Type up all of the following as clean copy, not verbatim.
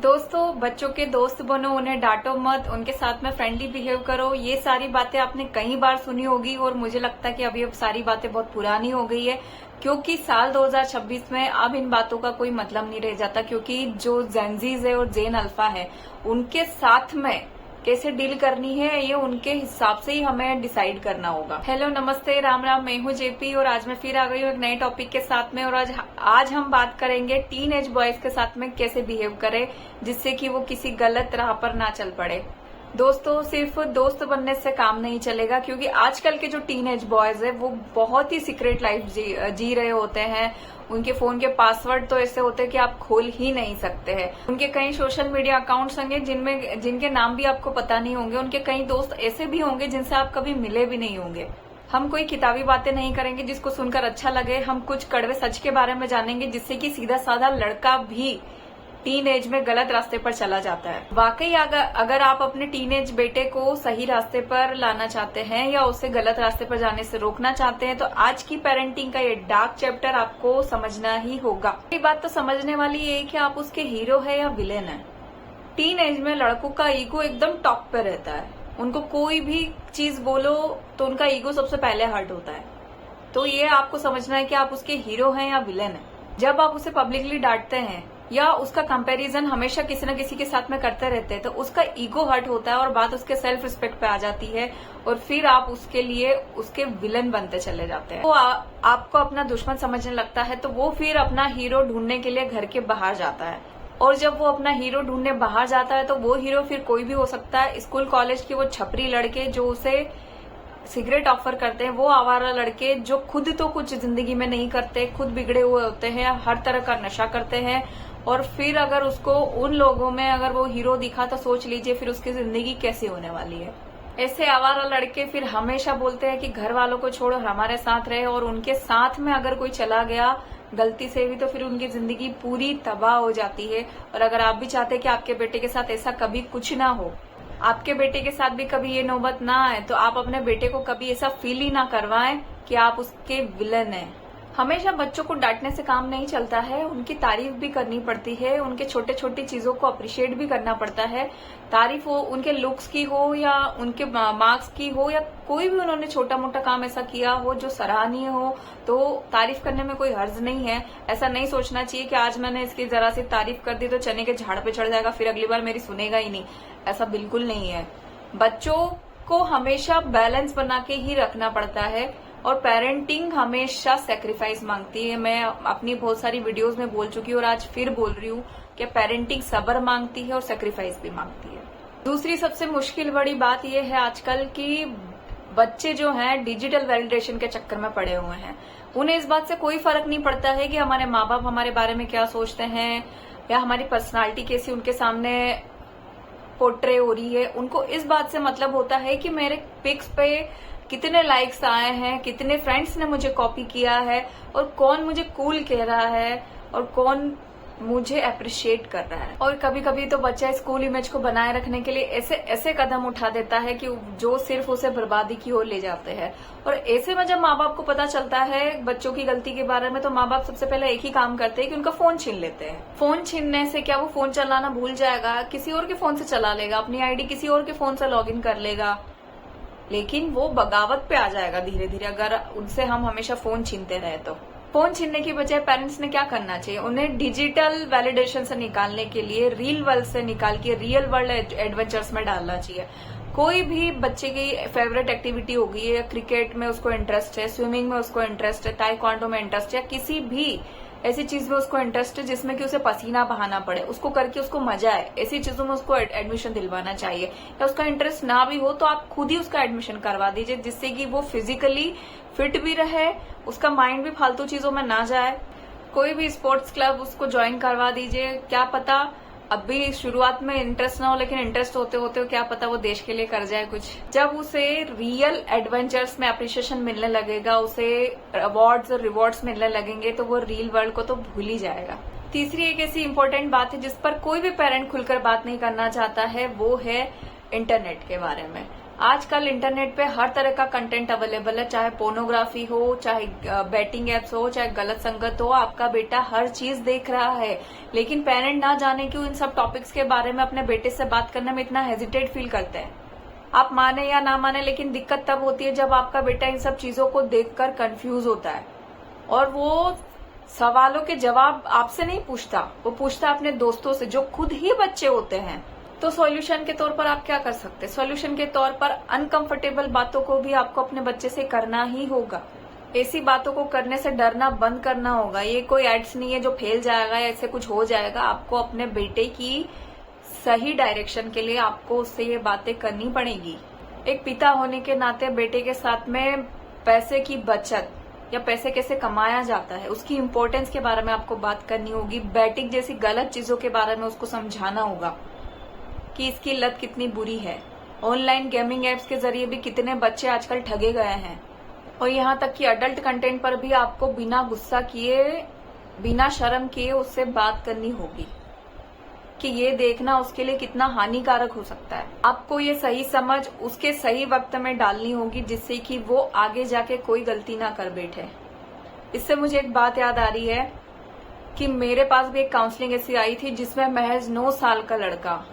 दोस्तों, बच्चों के दोस्त बनो, उन्हें डांटो मत, उनके साथ में फ्रेंडली बिहेव करो। ये सारी बातें आपने कई बार सुनी होगी और मुझे लगता है कि अभी अब सारी बातें बहुत पुरानी हो गई है, क्योंकि साल 2026 में अब इन बातों का कोई मतलब नहीं रह जाता। क्योंकि जो जेनजीज है और जेन अल्फा है, उनके साथ में कैसे डील करनी है ये उनके हिसाब से ही हमें डिसाइड करना होगा। हेलो, नमस्ते, राम राम। मैं हूँ जेपी और आज मैं फिर आ गई हूँ एक नए टॉपिक के साथ में। और आज हम बात करेंगे टीन एज बॉयज के साथ में कैसे बिहेव करें जिससे कि वो किसी गलत राह पर ना चल पड़े। दोस्तों, सिर्फ दोस्त बनने से काम नहीं चलेगा, क्योंकि आजकल के जो टीन एज बॉयज है वो बहुत ही सीक्रेट लाइफ जी रहे होते हैं। उनके फोन के पासवर्ड तो ऐसे होते हैं कि आप खोल ही नहीं सकते हैं। उनके कई सोशल मीडिया अकाउंट्स होंगे जिनके नाम भी आपको पता नहीं होंगे। उनके कई दोस्त ऐसे भी होंगे जिनसे आप कभी मिले भी नहीं होंगे। हम कोई किताबी बातें नहीं करेंगे जिसको सुनकर अच्छा लगे। हम कुछ कड़वे सच के बारे में जानेंगे जिससे कि सीधा साधा लड़का भी टीन एज में गलत रास्ते पर चला जाता है। वाकई अगर आप अपने टीन एज बेटे को सही रास्ते पर लाना चाहते हैं या उसे गलत रास्ते पर जाने से रोकना चाहते हैं, तो आज की पेरेंटिंग का ये डार्क चैप्टर आपको समझना ही होगा। ये बात तो समझने वाली है कि आप उसके हीरो है या विलेन है। टीन एज में लड़कों का ईगो एकदम टॉप पे रहता है। उनको कोई भी चीज बोलो तो उनका ईगो सबसे पहले हर्ट होता है। तो ये आपको समझना है कि आप उसके हीरो हैं या विलेन है। जब आप उसे पब्लिकली डांटते हैं या उसका कंपैरिजन हमेशा किसी न किसी के साथ में करते रहते हैं, तो उसका ईगो हर्ट होता है और बात उसके सेल्फ रिस्पेक्ट पे आ जाती है और फिर आप उसके लिए उसके विलन बनते चले जाते हैं। वो आपको अपना दुश्मन समझने लगता है, तो वो फिर अपना हीरो ढूंढने के लिए घर के बाहर जाता है। और जब वो अपना हीरो ढूंढने बाहर जाता है तो वो हीरो फिर कोई भी हो सकता है। स्कूल कॉलेज के वो छपरी लड़के जो उसे सिगरेट ऑफर करते हैं, वो आवारा लड़के जो खुद तो कुछ जिंदगी में नहीं करते, खुद बिगड़े हुए होते हैं, हर तरह का नशा करते हैं। और फिर अगर उसको उन लोगों में अगर वो हीरो दिखा तो सोच लीजिए फिर उसकी जिंदगी कैसी होने वाली है। ऐसे आवारा लड़के फिर हमेशा बोलते हैं कि घर वालों को छोड़ो, हमारे साथ रहे। और उनके साथ में अगर कोई चला गया गलती से भी तो फिर उनकी जिंदगी पूरी तबाह हो जाती है। और अगर आप भी चाहते हैं कि आपके बेटे के साथ ऐसा कभी कुछ ना हो, आपके बेटे के साथ भी कभी ये नौबत ना आए, तो आप अपने बेटे को कभी ऐसा फील ही ना करवाएं कि आप उसके विलन हैं। हमेशा बच्चों को डांटने से काम नहीं चलता है, उनकी तारीफ भी करनी पड़ती है। उनके छोटे छोटी चीजों को अप्रिशिएट भी करना पड़ता है। तारीफ हो उनके लुक्स की हो या उनके मार्क्स की हो या कोई भी उन्होंने छोटा मोटा काम ऐसा किया हो जो सराहनीय हो, तो तारीफ करने में कोई हर्ज नहीं है। ऐसा नहीं सोचना चाहिए कि आज मैंने इसकी जरा सी तारीफ कर दी तो चने के झाड़ पे चढ़ जाएगा, फिर अगली बार मेरी सुनेगा ही नहीं। ऐसा बिल्कुल नहीं है। बच्चों को हमेशा बैलेंस बना के ही रखना पड़ता है और पेरेंटिंग हमेशा सेक्रीफाइस मांगती है। मैं अपनी बहुत सारी वीडियोस में बोल चुकी हूँ और आज फिर बोल रही हूँ कि पेरेंटिंग सब्र मांगती है और सेक्रीफाइस भी मांगती है। दूसरी सबसे मुश्किल बड़ी बात यह है आजकल की बच्चे जो हैं डिजिटल वैलिडेशन के चक्कर में पड़े हुए हैं। उन्हें इस बात से कोई फर्क नहीं पड़ता है कि हमारे माँ बाप हमारे बारे में क्या सोचते हैं या हमारी पर्सनालिटी कैसी उनके सामने पोर्ट्रे हो रही है। उनको इस बात से मतलब होता है कि मेरे पिक्स पे कितने लाइक्स आए हैं, कितने फ्रेंड्स ने मुझे कॉपी किया है और कौन मुझे कूल कह रहा है और कौन मुझे अप्रिशिएट कर रहा है। और कभी कभी तो बच्चा स्कूल इमेज को बनाए रखने के लिए ऐसे ऐसे कदम उठा देता है कि जो सिर्फ उसे बर्बादी की ओर ले जाते हैं। और ऐसे में जब माँ बाप को पता चलता है बच्चों की गलती के बारे में, तो माँ बाप सबसे पहले एक ही काम करते हैं कि उनका फोन छीन लेते हैं। फोन छीनने से क्या वो फोन चलाना भूल जाएगा? किसी और के फोन से चला लेगा, अपनी आईडी किसी और के फोन से लॉग इन कर लेगा, लेकिन वो बगावत पे आ जाएगा धीरे धीरे अगर उनसे हम हमेशा फोन छीनते रहे। तो फोन छीनने की बजाय पेरेंट्स ने क्या करना चाहिए? उन्हें डिजिटल वैलिडेशन से निकालने के लिए रियल वर्ल्ड से निकाल के रियल वर्ल्ड एडवेंचर्स में डालना चाहिए। कोई भी बच्चे की फेवरेट एक्टिविटी होगी, क्रिकेट में उसको इंटरेस्ट है, स्विमिंग में उसको इंटरेस्ट है, ताइक्वांडो में इंटरेस्ट है, किसी भी ऐसी चीज में उसको इंटरेस्ट है जिसमें कि उसे पसीना बहाना पड़े, उसको करके उसको मजा आए, ऐसी चीजों में उसको एडमिशन दिलवाना चाहिए। या उसका इंटरेस्ट ना भी हो तो आप खुद ही उसका एडमिशन करवा दीजिए, जिससे कि वो फिजिकली फिट भी रहे, उसका माइंड भी फालतू चीजों में ना जाए। कोई भी स्पोर्ट्स क्लब उसको ज्वाइन करवा दीजिए। क्या पता अभी शुरुआत में इंटरेस्ट ना हो, लेकिन इंटरेस्ट होते होते क्या पता वो देश के लिए कर जाए कुछ। जब उसे रियल एडवेंचर्स में अप्रिशिएशन मिलने लगेगा, उसे अवार्ड्स और रिवॉर्ड्स मिलने लगेंगे, तो वो रियल वर्ल्ड को तो भूल ही जाएगा। तीसरी एक ऐसी इंपॉर्टेंट बात है जिस पर कोई भी पेरेंट खुलकर बात नहीं करना चाहता है, वो है इंटरनेट के बारे में। आजकल इंटरनेट पे हर तरह का कंटेंट अवेलेबल है, चाहे पोर्नोग्राफी हो, चाहे बैटिंग एप्स हो, चाहे गलत संगत हो। आपका बेटा हर चीज देख रहा है, लेकिन पेरेंट ना जाने क्यों इन सब टॉपिक्स के बारे में अपने बेटे से बात करने में इतना हेजिटेट फील करते हैं। आप माने या ना माने, लेकिन दिक्कत तब होती है जब आपका बेटा इन सब चीजों को देखकर कंफ्यूज होता है और वो सवालों के जवाब आपसे नहीं पूछता, वो पूछता अपने दोस्तों से जो खुद ही बच्चे होते हैं। तो सॉल्यूशन के तौर पर आप क्या कर सकते हैं? सॉल्यूशन के तौर पर अनकंफर्टेबल बातों को भी आपको अपने बच्चे से करना ही होगा। ऐसी बातों को करने से डरना बंद करना होगा। ये कोई एड्स नहीं है जो फेल जाएगा या ऐसे कुछ हो जाएगा। आपको अपने बेटे की सही डायरेक्शन के लिए आपको उससे ये बातें करनी पड़ेगी। एक पिता होने के नाते बेटे के साथ में पैसे की बचत या पैसे कैसे कमाया जाता है उसकी इम्पोर्टेंस के बारे में आपको बात करनी होगी। बैटिंग जैसी गलत चीजों के बारे में उसको समझाना होगा कि इसकी लत कितनी बुरी है। ऑनलाइन गेमिंग एप्स के जरिए भी कितने बच्चे आजकल ठगे गए हैं। और यहाँ तक कि अडल्ट कंटेंट पर भी आपको बिना गुस्सा किए, बिना शर्म किए उससे बात करनी होगी कि ये देखना उसके लिए कितना हानिकारक हो सकता है। आपको ये सही समझ उसके सही वक्त में डालनी होगी जिससे कि वो आगे जाके कोई गलती ना कर बैठे। इससे मुझे एक बात याद आ रही है कि मेरे पास भी एक काउंसलिंग ऐसी आई थी जिसमें महज 9 साल का लड़का,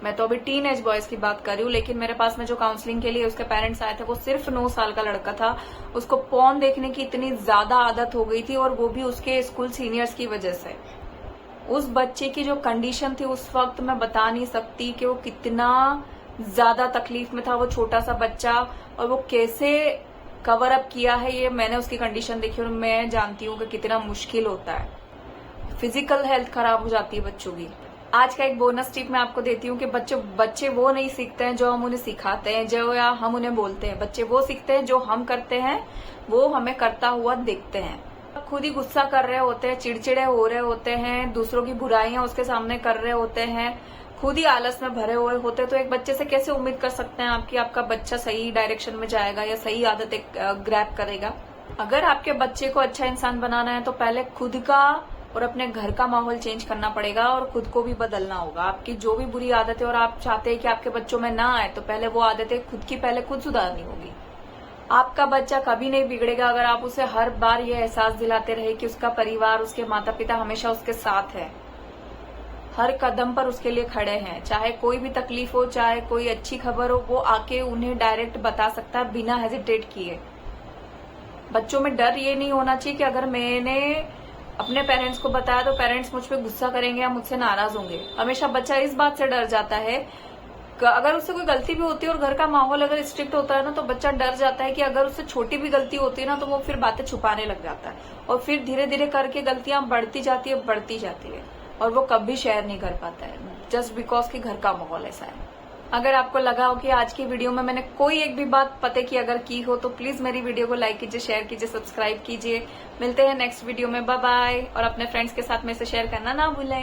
मैं तो अभी टीन एज बॉयज की बात कर रही हूँ, लेकिन मेरे पास में जो काउंसलिंग के लिए उसके पेरेंट्स आए थे वो सिर्फ 9 साल का लड़का था। उसको पॉर्न देखने की इतनी ज्यादा आदत हो गई थी और वो भी उसके स्कूल सीनियर्स की वजह से। उस बच्चे की जो कंडीशन थी उस वक्त मैं बता नहीं सकती कि वो कितना ज्यादा तकलीफ में था, वो छोटा सा बच्चा, और वो कैसे कवर अप किया है ये मैंने उसकी कंडीशन देखी और मैं जानती हूँ कि कितना मुश्किल होता है। फिजिकल हेल्थ खराब हो जाती है बच्चों की। आज का एक बोनस टिप मैं आपको देती हूँ कि बच्चे वो नहीं सीखते हैं जो हम उन्हें सिखाते हैं, जो या हम उन्हें बोलते हैं। बच्चे वो सीखते हैं जो हम करते हैं, वो हमें करता हुआ देखते हैं। खुद ही गुस्सा कर रहे होते हैं, चिड़चिड़े हो रहे होते हैं, दूसरों की बुराइयां उसके सामने कर रहे होते हैं, खुद ही आलस में भरे हुए होते हैं, तो एक बच्चे से कैसे उम्मीद कर सकते हैं आप कि आपका बच्चा सही डायरेक्शन में जाएगा या सही आदत ग्रैब करेगा? अगर आपके बच्चे को अच्छा इंसान बनाना है तो पहले खुद का और अपने घर का माहौल चेंज करना पड़ेगा और खुद को भी बदलना होगा। आपकी जो भी बुरी आदत है और आप चाहते हैं कि आपके बच्चों में ना आए, तो पहले वो आदतें खुद की पहले खुद सुधारनी होगी। आपका बच्चा कभी नहीं बिगड़ेगा अगर आप उसे हर बार ये एहसास दिलाते रहे कि उसका परिवार, उसके माता पिता हमेशा उसके साथ है, हर कदम पर उसके लिए खड़े हैं। चाहे कोई भी तकलीफ हो, चाहे कोई अच्छी खबर हो, वो आके उन्हें डायरेक्ट बता सकता है बिना हेजिटेट किए। बच्चों में डर ये नहीं होना चाहिए कि अगर मैंने अपने पेरेंट्स को बताया तो पेरेंट्स मुझ पे गुस्सा करेंगे या मुझसे नाराज होंगे। हमेशा बच्चा इस बात से डर जाता है, अगर उससे कोई गलती भी होती है और घर का माहौल अगर स्ट्रिक्ट होता है ना, तो बच्चा डर जाता है कि अगर उससे छोटी भी गलती होती है ना, तो वो फिर बातें छुपाने लग जाता है और फिर धीरे धीरे करके गलतियां बढ़ती जाती है और वो कभी शेयर नहीं कर पाता है, जस्ट बिकॉज कि घर का माहौल ऐसा है। अगर आपको लगा हो कि आज की वीडियो में मैंने कोई एक भी बात पते की अगर की हो, तो प्लीज मेरी वीडियो को लाइक कीजिए, शेयर कीजिए, सब्सक्राइब कीजिए। मिलते हैं नेक्स्ट वीडियो में, बाय बाय। और अपने फ्रेंड्स के साथ में से शेयर करना ना भूलें।